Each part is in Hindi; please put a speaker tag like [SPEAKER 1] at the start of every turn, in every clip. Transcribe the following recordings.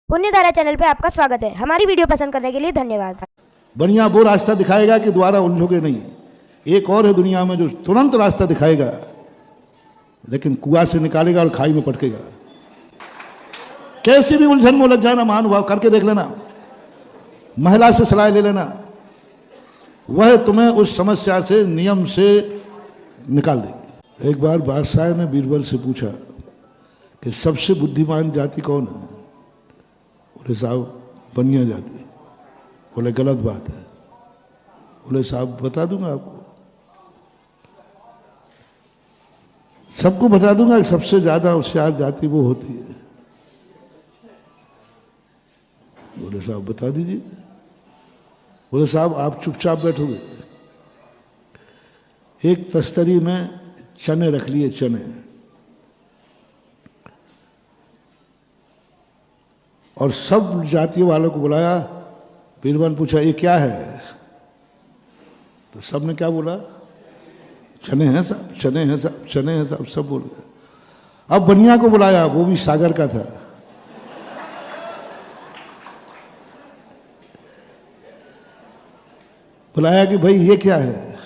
[SPEAKER 1] पुण्यधारा चैनल पे आपका स्वागत है। हमारी वीडियो पसंद करने के लिए धन्यवाद।
[SPEAKER 2] बढ़िया वो रास्ता दिखाएगा कि द्वारा उलझोगे नहीं। एक और है दुनिया में जो तुरंत रास्ता दिखाएगा लेकिन कुआं से निकालेगा और खाई में पटकेगा। कैसी भी उलझन में उलझ जाना महानुभाव, करके देख लेना, महिला से सलाह ले लेना, वह तुम्हें उस समस्या से नियम से निकाल देगी। एक बार बादशाह ने बीरबल से पूछा कि सबसे बुद्धिमान जाति कौन है? बोले साहब बनिया जाति। बोले गलत बात है। बोले साहब बता दूंगा आपको, सबको बता दूंगा कि सबसे ज्यादा होशियार जाति वो होती है। बोले साहब बता दीजिए। बोले साहब आप चुपचाप बैठोगे, एक तस्तरी में चने रख लिए, चने, और सब जातियों वालों को बुलाया। बीरबल पूछा ये क्या है? तो सब ने क्या बोला? चने हैं साहब, चने हैं साहब, चने हैं साहब, सब बोल गए। अब बनिया को बुलाया, वो भी सागर का था। बुलाया कि भाई ये क्या है?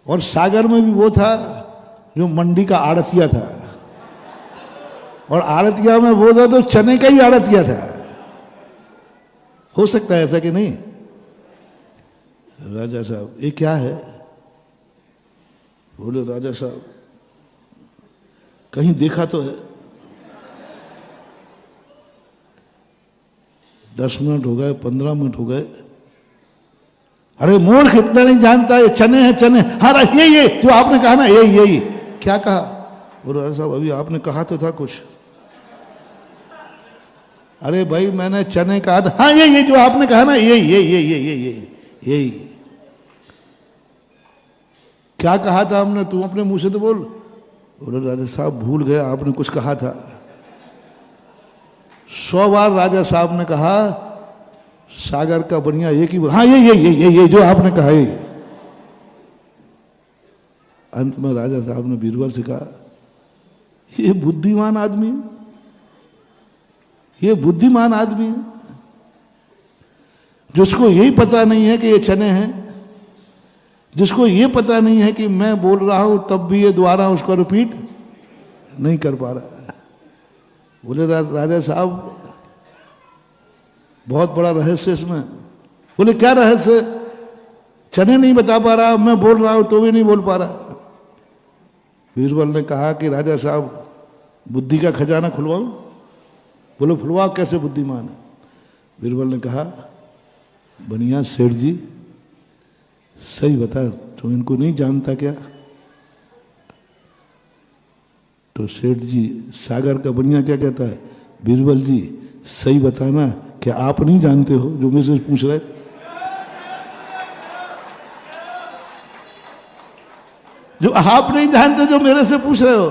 [SPEAKER 2] और सागर में भी वो था जो मंडी का आड़तिया था, और आड़तिया में वो था तो चने का ही आड़तिया था। हो सकता है ऐसा कि नहीं? राजा साहब ये क्या है? बोले राजा साहब कहीं देखा तो है। 10 मिनट हो गए, 15 मिनट हो गए। अरे मूर्ख इतना नहीं जानता, ये चने हैं, चने। हाँ ये जो आपने कहा ना, यही। क्या कहा? बोले राजा साहब अभी आपने कहा तो था कुछ। अरे भाई मैंने चने कहा था। हाँ ये जो आपने कहा ना, यही। क्या कहा था हमने? तू अपने मुंह से तो बोल। बोले राजा साहब भूल गए, आपने कुछ कहा था। 100 बार राजा साहब ने कहा सागर का बनिया एक ही बोल। हाँ ये जो आपने कहा ये। अंत में राजा साहब ने बीरबल से कहा ये बुद्धिमान आदमी है, ये बुद्धिमान आदमी है जिसको यही पता नहीं है कि ये चने हैं, जिसको ये पता नहीं है कि मैं बोल रहा हूं तब भी ये द्वारा उसको रिपीट नहीं कर पा रहा है। बोले राजा साहब बहुत बड़ा रहस्य इसमें। बोले क्या रहस्य? चने नहीं बता पा रहा, मैं बोल रहा हूं तो भी नहीं बोल पा रहा। बीरबल ने कहा कि राजा साहब बुद्धि का खजाना खुलवाऊं? बोलो खुलवाओ, कैसे बुद्धिमान है? बीरबल ने कहा बनिया सेठ जी सही बता, तुम इनको नहीं जानता क्या? तो सेठ जी सागर का बनिया क्या कहता है? बीरबल जी सही बताना कि आप नहीं जानते हो जो मेरे से पूछ रहे? जो आप नहीं जानते जो मेरे से पूछ रहे हो?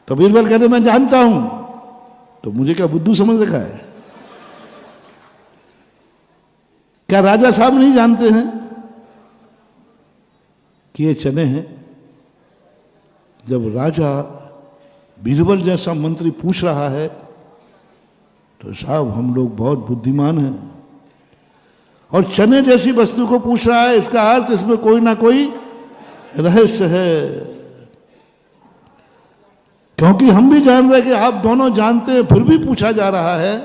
[SPEAKER 2] तो बीरबल कहते मैं जानता हूं। तो मुझे क्या बुद्धू समझ रखा है? क्या राजा साहब नहीं जानते हैं कि ये चने हैं? जब राजा बीरबल जैसा मंत्री पूछ रहा है तो साहब हम लोग बहुत बुद्धिमान हैं, और चने जैसी वस्तु को पूछ रहा है, इसका अर्थ इसमें कोई ना कोई रहस्य है। क्योंकि हम भी जान रहे कि आप दोनों जानते हैं, फिर भी पूछा जा रहा है,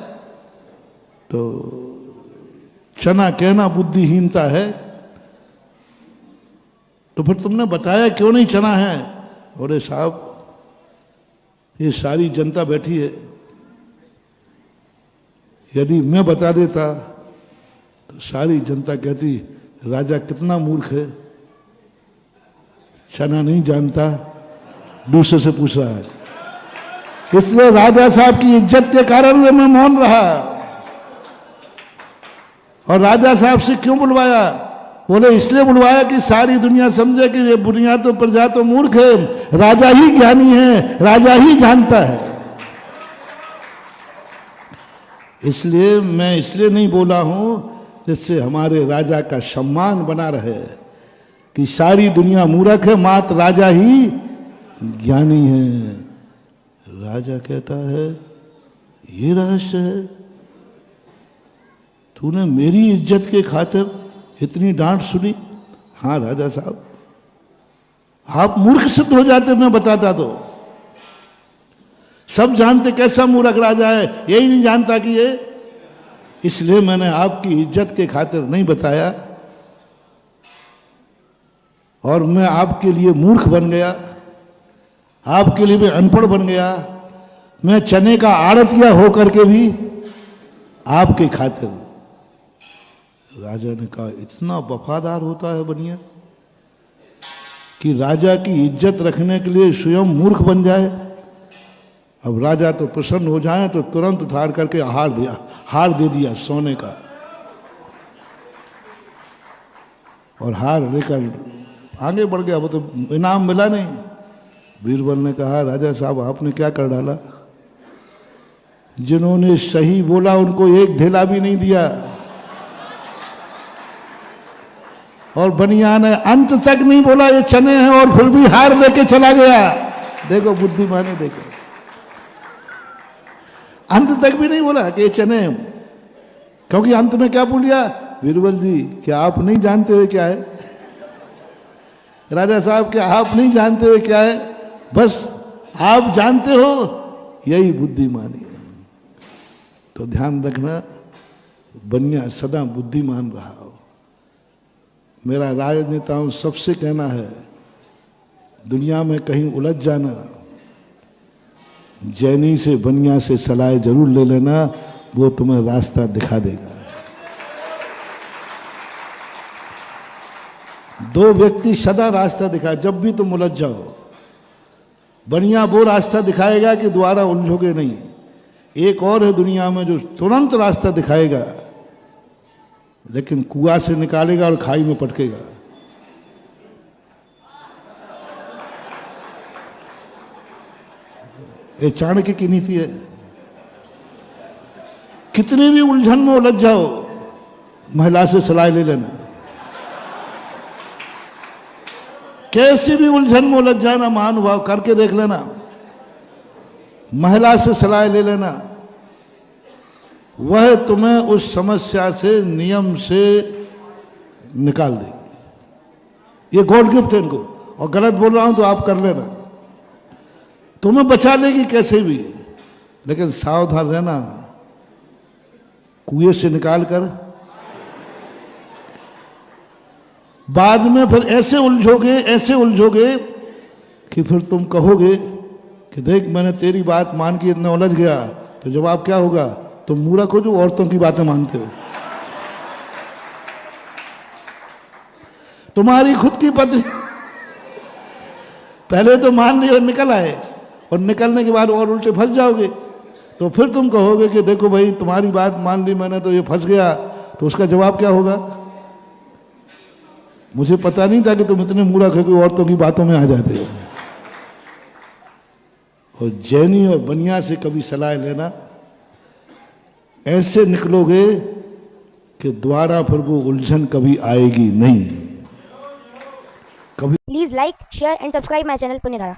[SPEAKER 2] तो चना कहना बुद्धिहीनता है। तो फिर तुमने बताया क्यों नहीं चना है? बोले साहब ये सारी जनता बैठी है, यदि मैं बता देता तो सारी जनता कहती राजा कितना मूर्ख है, चना नहीं जानता, दूसरे से पूछ रहा है। इसलिए राजा साहब की इज्जत के कारण मैं मौन रहा। और राजा साहब से क्यों बुलवाया? बोले इसलिए बुलवाया कि सारी दुनिया समझे कि ये दुनिया तो प्रजा तो मूर्ख है, राजा ही ज्ञानी है, राजा ही जानता है। इसलिए मैं इसलिए नहीं बोला हूं जिससे हमारे राजा का सम्मान बना रहे कि सारी दुनिया मूर्ख है, मात्र राजा ही ज्ञानी है। राजा कहता है ये रहस्य है? तूने मेरी इज्जत के खातिर इतनी डांट सुनी? हाँ राजा साहब, आप मूर्ख सिद्ध हो जाते मैं बताता तो। सब जानते कैसा मूर्ख राजा है, यही नहीं जानता कि ये, इसलिए मैंने आपकी इज्जत के खातिर नहीं बताया और मैं आपके लिए मूर्ख बन गया, आपके लिए मैं अनपढ़ बन गया। मैं चने का आड़तिया होकर के भी आपके खातिर। राजा ने कहा, इतना वफादार होता है बनिया कि राजा की इज्जत रखने के लिए स्वयं मूर्ख बन जाए। अब राजा तो प्रसन्न हो जाए तो तुरंत उधार करके हार दे दिया सोने का, और हार लेकर आगे बढ़ गया। वो तो इनाम मिला नहीं। बीरबल ने कहा, राजा साहब आपने क्या कर डाला? जिन्होंने सही बोला उनको एक धेला भी नहीं दिया, और बनिया ने अंत तक नहीं बोला ये चने हैं, और फिर भी हार लेके चला गया। देखो बुद्धिमानी, देखो अंत तक भी नहीं बोला कि ये चने हैं, क्योंकि अंत में क्या बोल दिया? बीरबल जी क्या आप नहीं जानते हुए क्या है? राजा साहब क्या आप नहीं जानते हुए क्या है? बस आप जानते हो, यही बुद्धिमानी है। तो ध्यान रखना, बनिया सदा बुद्धिमान रहा हो। मेरा राजनेताओं सबसे कहना है, दुनिया में कहीं उलझ जाना, जैनी से बनिया से सलाह जरूर ले लेना, वो तुम्हें रास्ता दिखा देगा। दो व्यक्ति सदा रास्ता दिखाए, जब भी तुम उलझ जाओ। बनिया वो रास्ता दिखाएगा कि दोबारा उलझोगे नहीं। एक और है दुनिया में जो तुरंत रास्ता दिखाएगा, लेकिन कुआं से निकालेगा और खाई में पटकेगा। ये चाणक्य की नीति है। कितनी भी उलझन में उलझ जाओ, महिला से सलाह ले लेना। कैसी भी उलझन में उलझ जाना, महानुभाव करके देख लेना, महिला से सलाह ले लेना, वह तुम्हें उस समस्या से नियम से निकाल देगी। ये गॉड गिफ्ट है इनको, और गलत बोल रहा हूं तो आप कर लेना। तुम्हें बचा लेगी कैसे भी, लेकिन सावधान रहना, कुएं से निकाल कर बाद में फिर ऐसे उलझोगे कि फिर तुम कहोगे कि देख मैंने तेरी बात मान के इतना उलझ गया। तो जवाब क्या होगा? तुम मूर्ख हो जो औरतों की बातें मानते हो। तुम्हारी खुद की पत्नी पहले तो मान ली और निकल आए, और निकलने के बाद और उल्टे फंस जाओगे। तो फिर तुम कहोगे कि देखो भाई तुम्हारी बात मान ली मैंने, तो ये फंस गया। तो उसका जवाब क्या होगा? मुझे पता नहीं था कि तुम इतने मूर्ख हो कि औरतों की बातों में आ जाते हो। और जैनी और बनिया से कभी सलाह लेना, ऐसे निकलोगे कि दोबारा फिर वो उलझन कभी आएगी नहीं।
[SPEAKER 1] Please like, share and subscribe my channel Punyadhara.